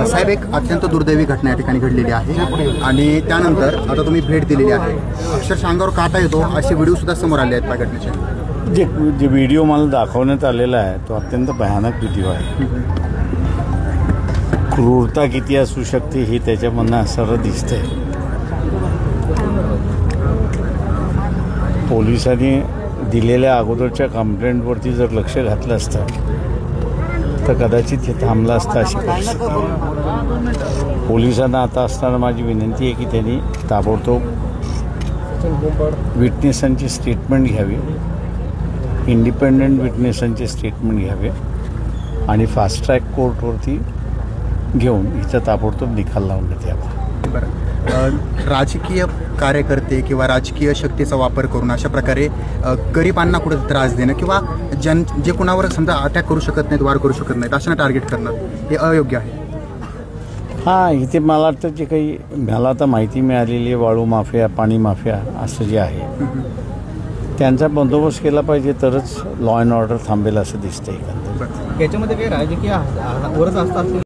साहेब, एक अत्यंत दुर्दैवी घटना या ठिकाणी घडलेली आहे आणि त्यानंतर आता तुम्ही भेट दिलेली आहे. अक्षरशः अंगावर काटा येतो असे व्हिडिओ सुद्धा समोर आले आहेत त्या घटनेचे. जे व्हिडिओ मला दाखवण्यात आलेला आहे तो अत्यंत भयानक व्हिडिओ आहे. क्रूरता किती असू शकते हे त्याच्यामधनं सर्व दिसतंय. पोलिसांनी दिलेल्या अगोदरच्या कंप्लेंटवरती जर लक्ष घातलं असतं तर कदाचित हे थांबलं असतं अशी परिस्थिती. पोलिसांना आता असताना माझी विनंती आहे की त्यांनी ताबडतोब विटनेसांची स्टेटमेंट घ्यावी, इंडिपेंडंट विटनेसांची स्टेटमेंट घ्यावे आणि फास्ट ट्रॅक कोर्टवरती घेऊन हिचा ताबडतोब निकाल लावून देत यावा. बरं, राजकीय कार्यकर्ते किंवा राजकीय शक्तीचा वापर करून अशा प्रकारे गरिबांना कुठे त्रास देणं किंवा जे कुणावर समजा अटॅक करू शकत नाहीत, वार करू शकत नाहीत अशांना टार्गेट करणं हे अयोग्य आहे. हां, इथे मला वाटतं जे काही मला आता माहिती मिळालेली आहे, वाळू माफिया, पाणी माफिया असं जे आहे त्यांचा बंदोबस्त केला पाहिजे तरच लॉ अँड ऑर्डर थांबेल असं दिसतंय. याच्यामध्ये काही राजकीय वरच असतात.